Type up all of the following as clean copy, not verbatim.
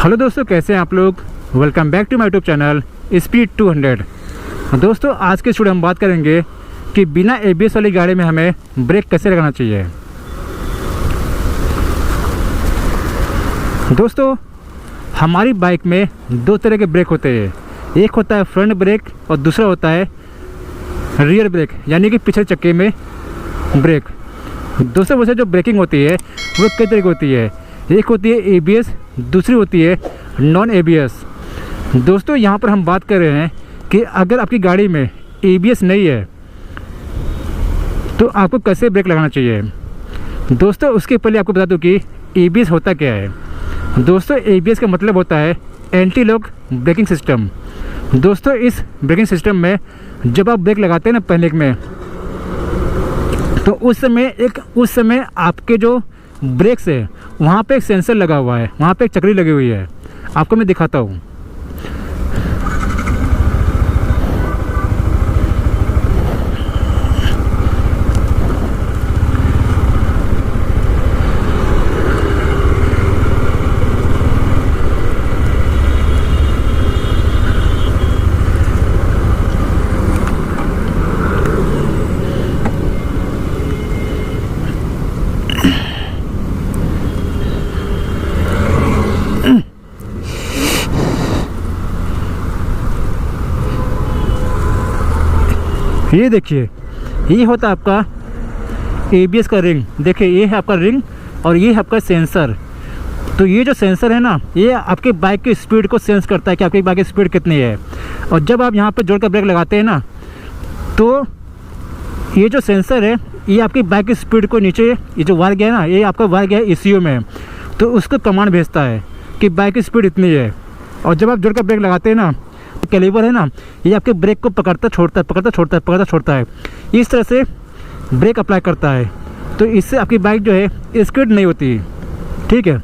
Hello दोस्तों, कैसे हैं आप लोग। Welcome back to my YouTube channel speed 200। दोस्तों, आज के स्टूडियो हम बात करेंगे कि बिना एबीएस वाली गाड़ी में हमें ब्रेक कैसे लगाना चाहिए। दोस्तों, हमारी बाइक में दो तरह के ब्रेक होते हैं। एक होता है फ्रंट ब्रेक और दूसरा होता है रियर ब्रेक, यानी कि पिछले चक्के में ब्रेक। दोस्तों, वैसे जो ब्रेकिंग होती है वो कई तरह की होती है। एक होती है एबीएस, दूसरी होती है नॉन एबीएस। दोस्तों, यहाँ पर हम बात कर रहे हैं कि अगर आपकी गाड़ी में एबीएस नहीं है तो आपको कैसे ब्रेक लगाना चाहिए। दोस्तों, उसके पहले आपको बता दूं कि एबीएस होता क्या है। दोस्तों, एबीएस का मतलब होता है एंटी लॉक ब्रेकिंग सिस्टम। दोस्तों, इस ब्रेकिंग सिस्टम में जब आप ब्रेक लगाते हैं ना पैनिक में, तो उस समय आपके जो ब्रेक्स है वहाँ पे एक सेंसर लगा हुआ है, वहाँ पे एक चक्री लगी हुई है। आपको मैं दिखाता हूँ। ये देखिए, ये होता है आपका एबीएस का रिंग। देखिए, ये है आपका रिंग और ये है आपका सेंसर। तो ये जो सेंसर है ना, ये आपके बाइक की स्पीड को सेंस करता है कि आपकी बाइक की स्पीड कितनी है। और जब आप यहाँ पर जोड़कर ब्रेक लगाते हैं ना, तो ये जो सेंसर है ये आपकी बाइक की स्पीड को नीचे, ये जो वायर गया है ना, ये आपका वायर गया है ECU में, तो उसको कमांड भेजता है कि बाइक की स्पीड इतनी है। और जब आप जोड़कर ब्रेक लगाते हैं ना, कैलिपर है ना, ये आपके ब्रेक को पकड़ता छोड़ता है, पकड़ता छोड़ता है, पकड़ता छोड़ता है। इस तरह से ब्रेक अप्लाई करता है। तो इससे आपकी बाइक जो है स्किड नहीं होती। ठीक है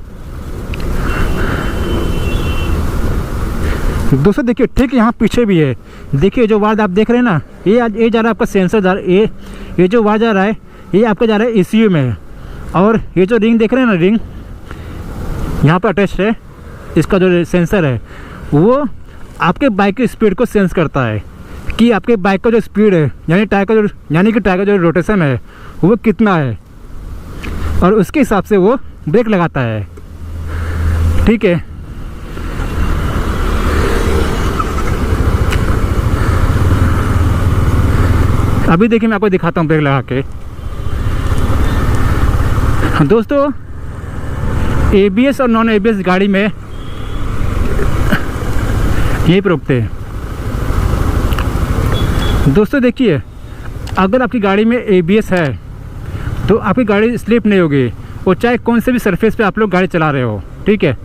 दोस्तों, देखिए ठीक यहाँ पीछे भी है। देखिए, जो वायर आप देख रहे हैं ना, ये जा रहा है आपका सेंसर जा रहा है। ये जो वायर जा रहा है ये आपका जा रहा है ECU में। और ये जो रिंग देख रहे हैं ना, रिंग यहाँ पर अटैच है, इसका जो सेंसर है वो आपके बाइक की स्पीड को सेंस करता है कि आपके बाइक का जो स्पीड है, यानी टायर का जो रोटेशन है वो कितना है, और उसके हिसाब से वो ब्रेक लगाता है। ठीक है, अभी देखिए मैं आपको दिखाता हूँ ब्रेक लगा के। दोस्तों, एबीएस और नॉन एबीएस गाड़ी में यहीं पर रुकते हैं। दोस्तों, देखिए, अगर आपकी गाड़ी में एबीएस है तो आपकी गाड़ी स्लिप नहीं होगी, और चाहे कौन से भी सरफेस पे आप लोग गाड़ी चला रहे हो। ठीक है,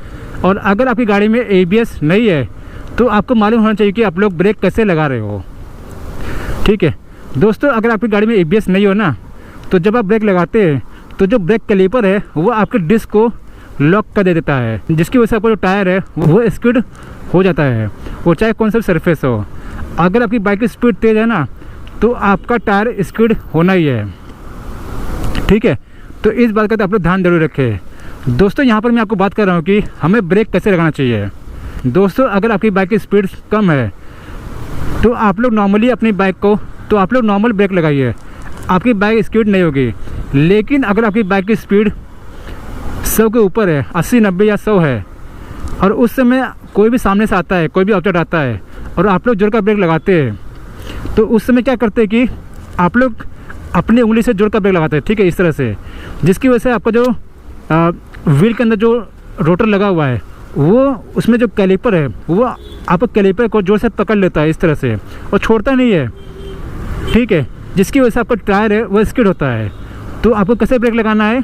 और अगर आपकी गाड़ी में एबीएस नहीं है तो आपको मालूम होना चाहिए कि आप लोग ब्रेक कैसे लगा रहे हो। ठीक है दोस्तों, अगर आपकी गाड़ी में एबीएस नहीं हो ना, तो जब आप ब्रेक लगाते हैं तो जो ब्रेक कैलिपर है वो आपके डिस्क को लॉक कर दे देता है, जिसकी वजह से आपका जो टायर है वो स्किड हो जाता है, वो चाहे कौन सा सरफेस हो। अगर आपकी बाइक की स्पीड तेज़ है ना, तो आपका टायर स्किड होना ही है। ठीक है, तो इस बात का तो आप लोग ध्यान जरूर रखें। दोस्तों, यहाँ पर मैं आपको बात कर रहा हूँ कि हमें ब्रेक कैसे लगाना चाहिए। दोस्तों, अगर आपकी बाइक की स्पीड कम है तो आप लोग नॉर्मली अपनी बाइक को, तो आप लोग नॉर्मल ब्रेक लगाइए, आपकी बाइक स्किड नहीं होगी। लेकिन अगर आपकी बाइक की स्पीड 100 के ऊपर है, 80, 90 या 100 है, और उस समय कोई भी सामने से आता है, कोई भी ऑब्जेक्ट आता है और आप लोग जोड़ कर ब्रेक लगाते हैं, तो उस समय क्या करते हैं कि आप लोग अपनी उंगली से जोड़ कर ब्रेक लगाते हैं। ठीक है, इस तरह से, जिसकी वजह से आपका जो व्हील के अंदर जो रोटर लगा हुआ है वो, उसमें जो कैलिपर है वो आपको कैलिपर को जोर से पकड़ लेता है इस तरह से, और छोड़ता नहीं है। ठीक है, जिसकी वजह से आपका टायर है वो स्किड होता है। तो आपको कैसे ब्रेक लगाना है,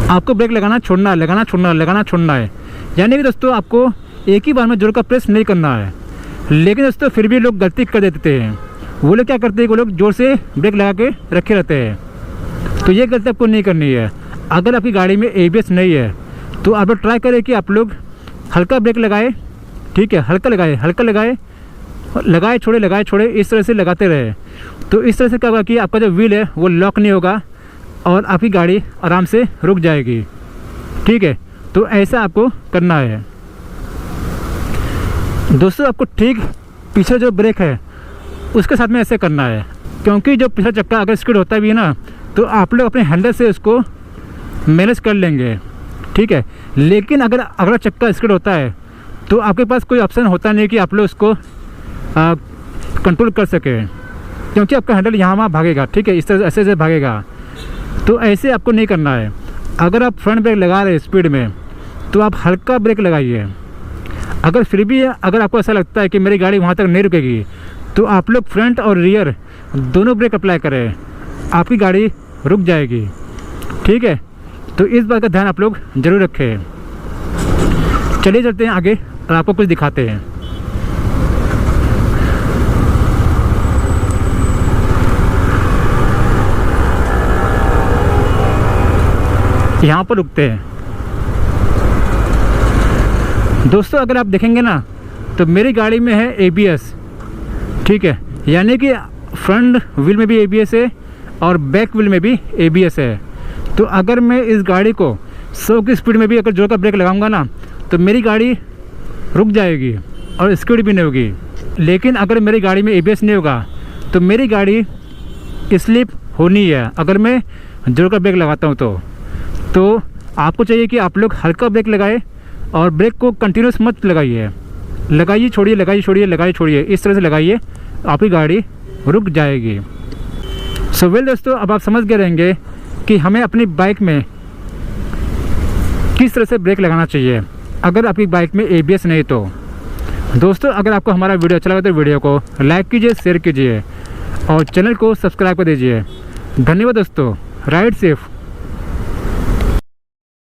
आपको ब्रेक लगाना छोड़ना है, लगाना छोड़ना है, लगाना छोड़ना है। यानी कि दोस्तों, आपको एक ही बार में जोर का प्रेस नहीं करना है। लेकिन दोस्तों, फिर भी लोग गलती कर देते हैं। वो लोग क्या करते हैं, वो लोग जोर से ब्रेक लगा के रखे रहते हैं। तो ये गलती आपको नहीं करनी है। अगर आपकी गाड़ी में एबीएस नहीं है तो आप लोग ट्राई करें कि आप लोग हल्का ब्रेक लगाए। ठीक है, हल्का लगाए, हल्का लगाए, लगाए छोड़े, इस तरह से लगाते रहे। तो इस तरह से क्या होगा कि आपका जो व्हील है वो लॉक नहीं होगा और आपकी गाड़ी आराम से रुक जाएगी। ठीक है, तो ऐसा आपको करना है दोस्तों। आपको ठीक पीछे जो ब्रेक है उसके साथ में ऐसे करना है, क्योंकि जो पिछला चक्का अगर स्किड होता भी है ना तो आप लोग अपने हैंडल से उसको मैनेज कर लेंगे, ठीक है। लेकिन अगर अगला चक्का स्किड होता है तो आपके पास कोई ऑप्शन होता नहीं कि आप लोग उसको कंट्रोल कर सके, क्योंकि आपका हैंडल यहाँ वहाँ भागेगा, ठीक है, इस तरह ऐसे भागेगा। तो ऐसे आपको नहीं करना है। अगर आप फ्रंट ब्रेक लगा रहे हैं स्पीड में तो आप हल्का ब्रेक लगाइए। अगर फिर भी अगर आपको ऐसा लगता है कि मेरी गाड़ी वहाँ तक नहीं रुकेगी तो आप लोग फ्रंट और रियर दोनों ब्रेक अप्लाई करें, आपकी गाड़ी रुक जाएगी, ठीक है। तो इस बात का ध्यान आप लोग ज़रूर रखें। चलिए चलते हैं आगे और आपको कुछ दिखाते हैं। यहाँ पर रुकते हैं दोस्तों। अगर आप देखेंगे ना तो मेरी गाड़ी में है ABS, ठीक है, यानी कि फ्रंट व्हील में भी ABS है और बैक व्हील में भी ABS है। तो अगर मैं इस गाड़ी को 100 की स्पीड में भी अगर जोर का ब्रेक लगाऊंगा ना तो मेरी गाड़ी रुक जाएगी और स्पीड भी नहीं होगी। लेकिन अगर मेरी गाड़ी में ABS नहीं होगा तो मेरी गाड़ी स्लिप होनी है अगर मैं जोर का ब्रेक लगाता हूँ। तो आपको चाहिए कि आप लोग हल्का ब्रेक लगाए और ब्रेक को कंटिन्यूस मत लगाइए, लगाइए छोड़िए, लगाइए छोड़िए, लगाइए छोड़िए, इस तरह से लगाइए, आपकी गाड़ी रुक जाएगी। सो वेल दोस्तों, अब आप समझ गए रहेंगे कि हमें अपनी बाइक में किस तरह से ब्रेक लगाना चाहिए अगर आपकी बाइक में ABS नहीं तो। दोस्तों अगर आपको हमारा वीडियो अच्छा लगा तो वीडियो को लाइक कीजिए, शेयर कीजिए और चैनल को सब्सक्राइब कर दीजिए। धन्यवाद दोस्तों। Ride safe.